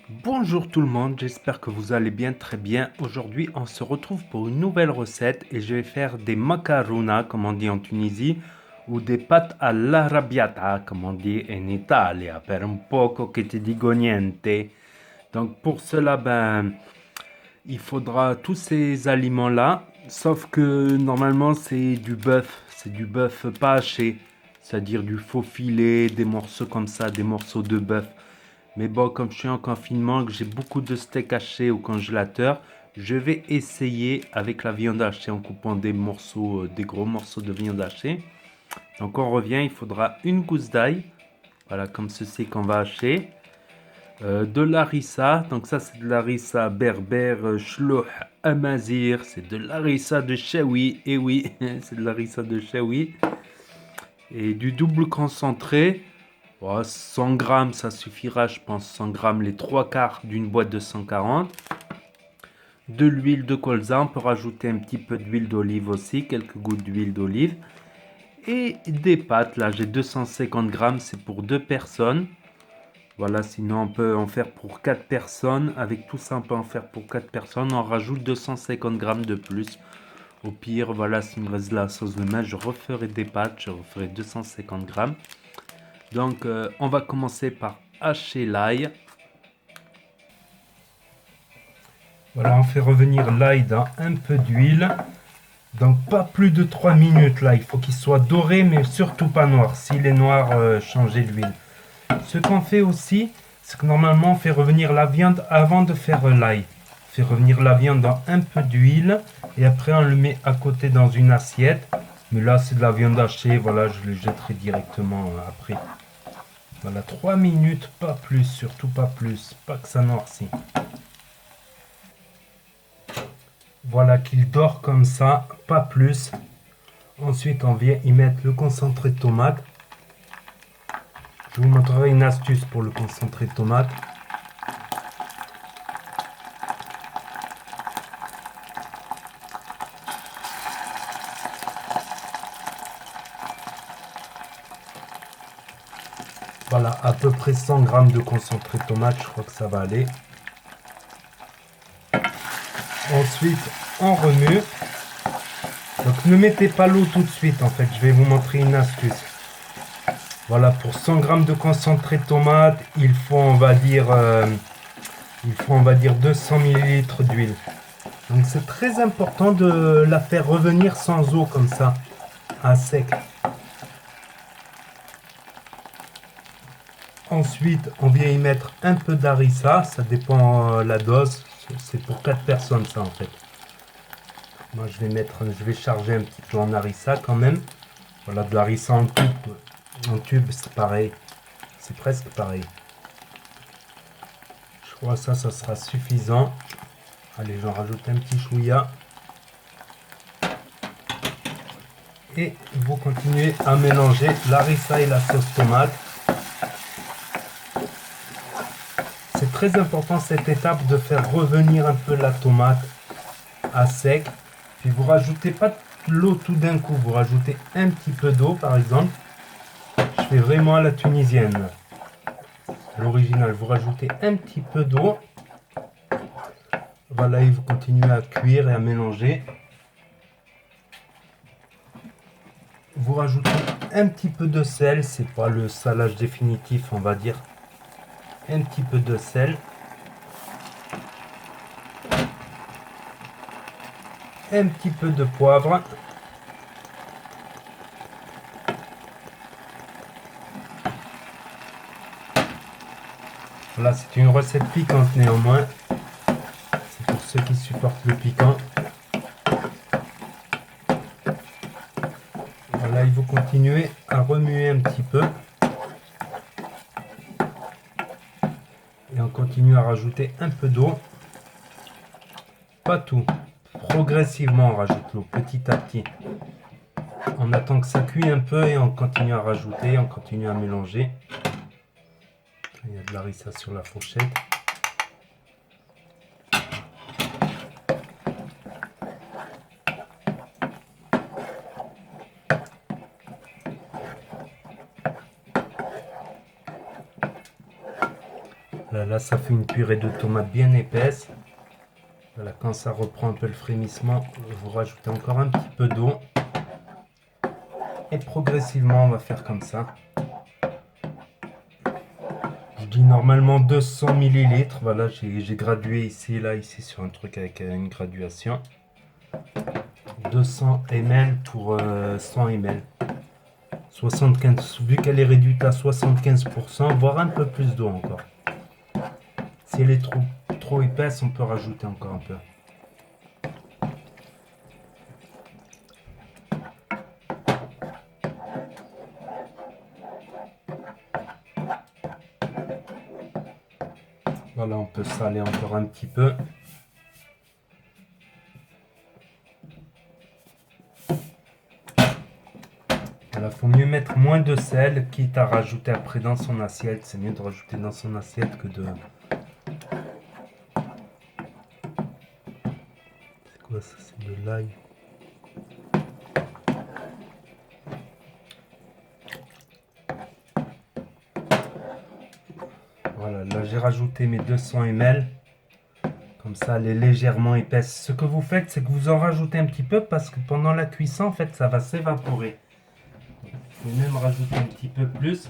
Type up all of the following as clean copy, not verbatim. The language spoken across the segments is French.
Bonjour tout le monde, j'espère que vous allez bien, très bien. Aujourd'hui, on se retrouve pour une nouvelle recette et je vais faire des macaronas, comme on dit en Tunisie, ou des pâtes all'arrabbiata, comme on dit en Italia, per un poco che ti dico niente. Donc pour cela, il faudra tous ces aliments-là, sauf que normalement c'est du bœuf pas haché, c'est-à-dire du faux filet, des morceaux comme ça, des morceaux de bœuf. Mais bon, comme je suis en confinement, que j'ai beaucoup de steak haché au congélateur, je vais essayer avec la viande hachée en coupant des morceaux, des gros morceaux de viande hachée. Donc on revient, il faudra une gousse d'ail, voilà comme ceci qu'on va hacher. De l'harissa, donc ça c'est de l'harissa berbère, shlouh, amazir, c'est de l'harissa de Chaoui, et oui, c'est de l'harissa de Chaoui. Et du double concentré, oh, 100 grammes, ça suffira, je pense. 100 grammes, les trois quarts d'une boîte de 140. De l'huile de colza, on peut rajouter un petit peu d'huile d'olive aussi, quelques gouttes d'huile d'olive. Et des pâtes, là j'ai 250 grammes, c'est pour deux personnes. Voilà, sinon on peut en faire pour 4 personnes. Avec tout ça, on peut en faire pour 4 personnes. On rajoute 250 grammes de plus. Au pire, voilà, s'il me reste de la sauce de main, je referai des pâtes, je referai 250 grammes. Donc, on va commencer par hacher l'ail. Voilà, on fait revenir l'ail dans un peu d'huile. Donc, pas plus de 3 minutes là. Il faut qu'il soit doré, mais surtout pas noir. S'il est noir, changez l'huile. Ce qu'on fait aussi, c'est que normalement, on fait revenir la viande avant de faire l'ail. On fait revenir la viande dans un peu d'huile. Et après, on le met à côté dans une assiette. Mais là, c'est de la viande hachée. Voilà, je le jetterai directement après. Voilà, 3 minutes, pas plus, surtout pas plus. Pas que ça noircit. Voilà qu'il dort comme ça, pas plus. Ensuite, on vient y mettre le concentré de tomate. Je vous montrerai une astuce pour le concentré de tomate. Voilà, à peu près 100 grammes de concentré de tomate, je crois que ça va aller. Ensuite, on remue. Donc ne mettez pas l'eau tout de suite, en fait, je vais vous montrer une astuce. Voilà, pour 100 grammes de concentré de tomate, il faut, on va dire 200 millilitres d'huile. Donc c'est très important de la faire revenir sans eau comme ça, à sec. Ensuite, on vient y mettre un peu d'harissa, ça dépend la dose. C'est pour 4 personnes ça en fait. Moi je vais charger un petit peu en harissa quand même. Voilà, de l'harissa en tube. En tube, c'est pareil. C'est presque pareil. Je crois que ça sera suffisant. Allez, j'en rajoute un petit chouïa. Et vous continuez à mélanger l'harissa et la sauce tomate. C'est très important cette étape de faire revenir un peu la tomate à sec. Puis vous rajoutez pas de l'eau tout d'un coup, vous rajoutez un petit peu d'eau par exemple. Je fais vraiment à la tunisienne. À l'original, vous rajoutez un petit peu d'eau. Voilà, et vous continuez à cuire et à mélanger. Vous rajoutez un petit peu de sel, c'est pas le salage définitif, on va dire. Un petit peu de sel. Un petit peu de poivre. Voilà, c'est une recette piquante néanmoins. C'est pour ceux qui supportent le piquant. Voilà, il faut continuer à remuer un petit peu. Et on continue à rajouter un peu d'eau. Pas tout. Progressivement, on rajoute l'eau petit à petit. On attend que ça cuit un peu et on continue à rajouter, on continue à mélanger. Il y a de l'harissa sur la fourchette. Là, ça fait une purée de tomates bien épaisse. Voilà, quand ça reprend un peu le frémissement, vous rajoutez encore un petit peu d'eau. Et progressivement, on va faire comme ça. Je dis normalement 200 millilitres. Voilà, j'ai gradué ici, là, ici sur un truc avec une graduation. 200 ml pour 100 ml. 75, vu qu'elle est réduite à 75%, voire un peu plus d'eau encore. Si elle est trop épaisse, on peut rajouter encore un peu. Voilà, on peut saler encore un petit peu. Voilà, faut mieux mettre moins de sel, quitte à rajouter après dans son assiette. C'est mieux de rajouter dans son assiette que de... C'est quoi ça? C'est de l'ail. Voilà, là j'ai rajouté mes 200 ml. Comme ça, elle est légèrement épaisse. Ce que vous faites, c'est que vous en rajoutez un petit peu parce que pendant la cuisson, en fait, ça va s'évaporer. Vous pouvez même rajouter un petit peu plus.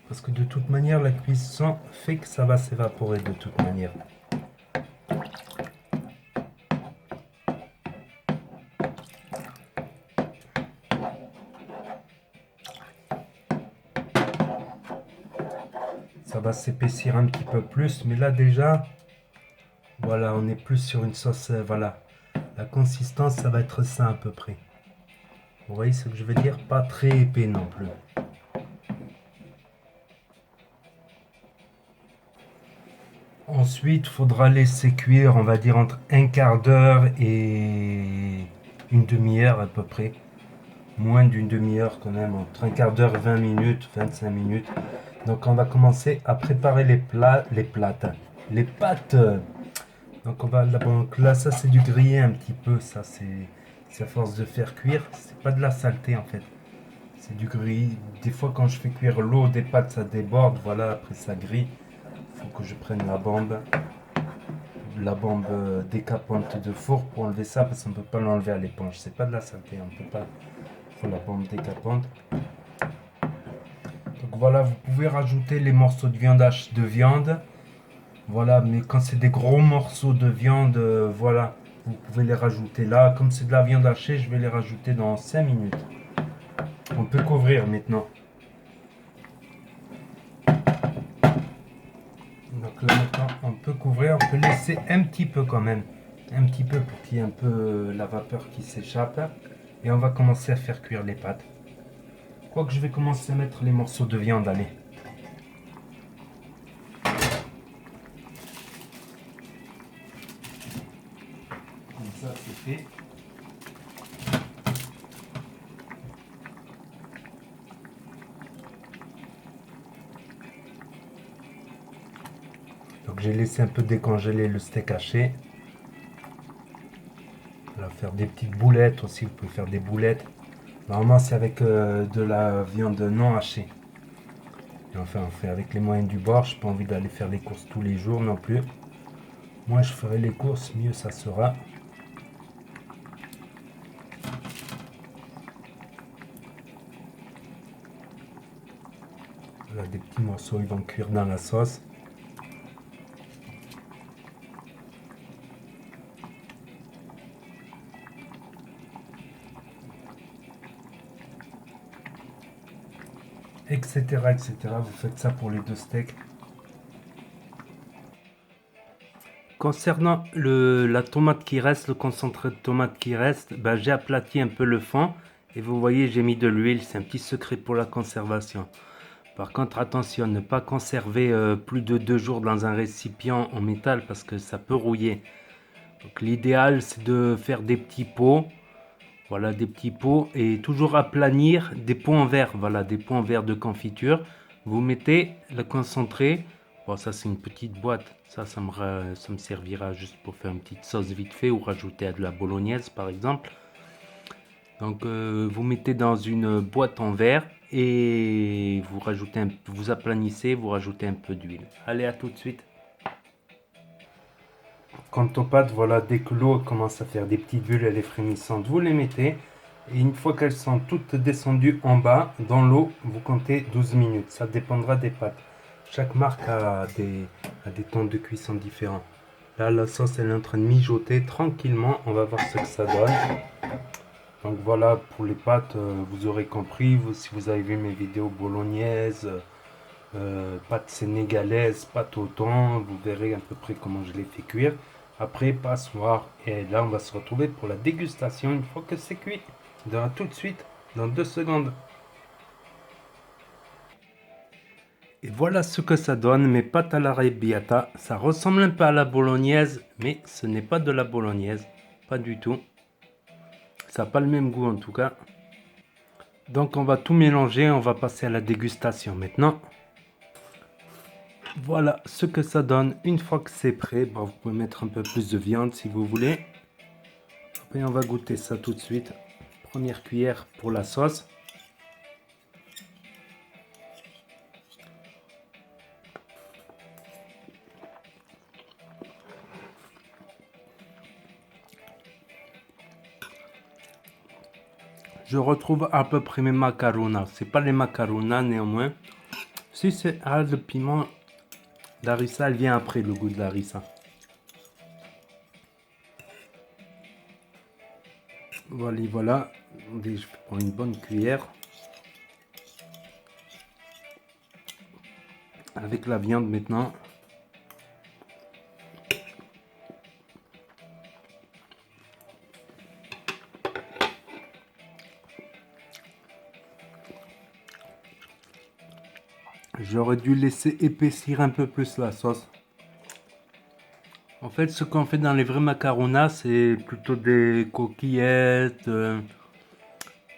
Parce que de toute manière, la cuisson fait que ça va s'évaporer de toute manière. Ça va s'épaissir un petit peu plus. Mais là déjà, voilà, on est plus sur une sauce. Voilà, la consistance, ça va être ça à peu près. Vous voyez ce que je veux dire? Pas très épais non plus. Ensuite, il faudra laisser cuire, on va dire, entre un quart d'heure et une demi-heure à peu près. Moins d'une demi-heure quand même, entre un quart d'heure et 20 minutes, 25 minutes. Donc on va commencer à préparer les pâtes. Donc on va donc là, ça c'est du grillé un petit peu, ça c'est à force de faire cuire, c'est pas de la saleté en fait. C'est du gris. Des fois quand je fais cuire l'eau des pâtes, ça déborde, voilà, après ça grille. Il faut que je prenne la bombe décapante de four pour enlever ça parce qu'on ne peut pas l'enlever à l'éponge. C'est pas de la saleté, on peut pas. Il faut la bombe décapante. Donc voilà, vous pouvez rajouter les morceaux de viandage de viande. Voilà, mais quand c'est des gros morceaux de viande, voilà, vous pouvez les rajouter là. Comme c'est de la viande hachée, je vais les rajouter dans 5 minutes. On peut couvrir maintenant. Donc là maintenant, on peut couvrir, on peut laisser un petit peu quand même. Un petit peu pour qu'il y ait un peu la vapeur qui s'échappe. Et on va commencer à faire cuire les pâtes. Quoique je vais commencer à mettre les morceaux de viande, allez. Comme ça, c'est fait. Donc j'ai laissé un peu décongeler le steak haché. On va faire des petites boulettes aussi, vous pouvez faire des boulettes. Normalement c'est avec de la viande non hachée. Et enfin on fait avec les moyens du bord, je n'ai pas envie d'aller faire les courses tous les jours non plus. Moins je ferai les courses, mieux ça sera. Voilà, des petits morceaux, ils vont cuire dans la sauce. Etc, etc. Vous faites ça pour les deux steaks. Concernant la tomate qui reste, le concentré de tomate qui reste, ben, j'ai aplati un peu le fond. Et vous voyez, j'ai mis de l'huile. C'est un petit secret pour la conservation. Par contre, attention, ne pas conserver plus de 2 jours dans un récipient en métal parce que ça peut rouiller. Donc l'idéal, c'est de faire des petits pots. Voilà, des petits pots et toujours aplanir des pots en verre. Voilà, des pots en verre de confiture. Vous mettez le concentré. Bon, ça c'est une petite boîte. Ça me servira juste pour faire une petite sauce vite fait ou rajouter à de la bolognaise par exemple. Donc vous mettez dans une boîte en verre et vous rajoutez vous aplanissez, vous rajoutez un peu d'huile. Allez, à tout de suite. Quant aux pâtes, voilà, dès que l'eau commence à faire des petites bulles, elle est frémissante, vous les mettez. Et une fois qu'elles sont toutes descendues en bas, dans l'eau, vous comptez 12 minutes. Ça dépendra des pâtes. Chaque marque a des temps de cuisson différents. Là, la sauce, elle est en train de mijoter tranquillement. On va voir ce que ça donne. Donc voilà, pour les pâtes, vous aurez compris. Si vous avez vu mes vidéos bolognaises, pâtes sénégalaises, pâtes au thon, vous verrez à peu près comment je les fais cuire. Après, passoire. Et là, on va se retrouver pour la dégustation une fois que c'est cuit. À tout de suite, dans 2 secondes. Et voilà ce que ça donne, mes pâtes à l'arrabbiata. Ça ressemble un peu à la bolognaise, mais ce n'est pas de la bolognaise. Pas du tout. Ça n'a pas le même goût en tout cas. Donc on va tout mélanger, on va passer à la dégustation maintenant. Voilà ce que ça donne une fois que c'est prêt. Bon, vous pouvez mettre un peu plus de viande si vous voulez. Et on va goûter ça tout de suite. Première cuillère pour la sauce. Je retrouve à peu près mes macaronas. C'est pas les macaronas néanmoins. Si c'est le piment, l'harissa, elle vient après le goût de l'harissa. Voilà, voilà. Je prends une bonne cuillère. Avec la viande maintenant. J'aurais dû laisser épaissir un peu plus la sauce. En fait, ce qu'on fait dans les vrais macaronas, c'est plutôt des coquillettes,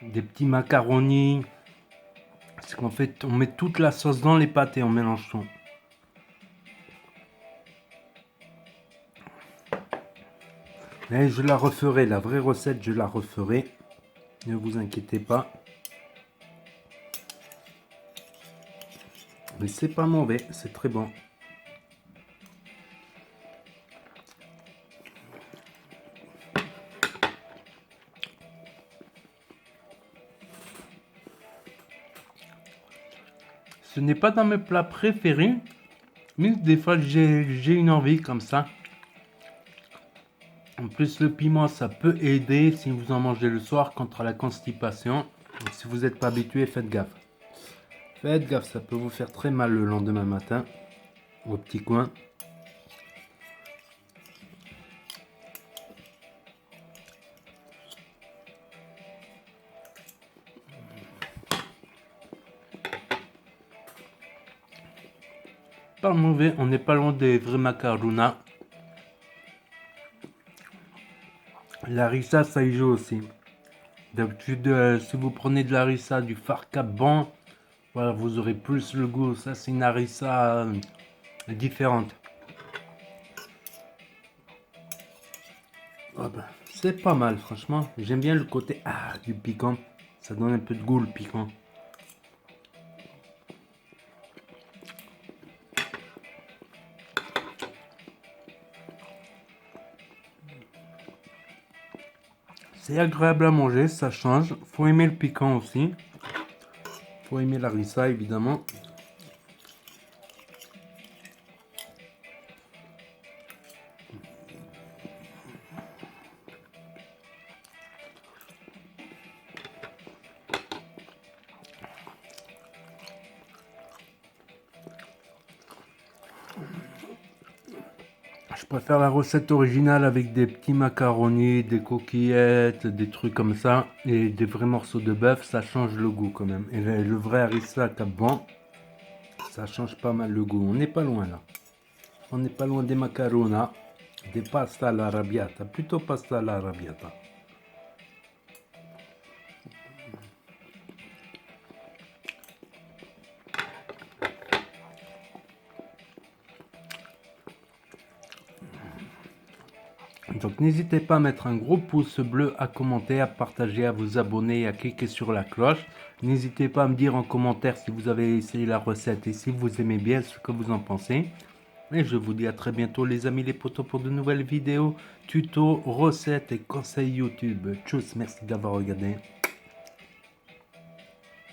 des petits macaronis. C'est qu'en fait, on met toute la sauce dans les pâtes et on mélange tout. Et je la referai, la vraie recette, je la referai. Ne vous inquiétez pas. Mais c'est pas mauvais, c'est très bon. Ce n'est pas dans mes plats préférés, mais des fois j'ai une envie comme ça. En plus, le piment, ça peut aider si vous en mangez le soir contre la constipation. Donc, si vous n'êtes pas habitué, faites gaffe. Faites gaffe, ça peut vous faire très mal le lendemain matin, au petit coin. Pas mauvais, on n'est pas loin des vrais macaronas. La harissa, ça y joue aussi. D'habitude, si vous prenez de la harissa, du farka bon, voilà, vous aurez plus le goût. Ça, c'est une harissa différente. Oh ben, c'est pas mal, franchement. J'aime bien le côté du piquant. Ça donne un peu de goût, le piquant. C'est agréable à manger, ça change. Faut aimer le piquant aussi. Faut aimer la harissa, évidemment. Je préfère la recette originale avec des petits macaronis, des coquillettes, des trucs comme ça. Et des vrais morceaux de bœuf, ça change le goût quand même. Et le vrai harissa bon, ça change pas mal le goût. On n'est pas loin là. On n'est pas loin des macaronas, des pasta all'arrabbiata, plutôt pasta all'arrabbiata. Donc n'hésitez pas à mettre un gros pouce bleu, à commenter, à partager, à vous abonner et à cliquer sur la cloche. N'hésitez pas à me dire en commentaire si vous avez essayé la recette et si vous aimez bien ce que vous en pensez. Et je vous dis à très bientôt les amis les potos pour de nouvelles vidéos, tutos, recettes et conseils YouTube. Tchuss, merci d'avoir regardé.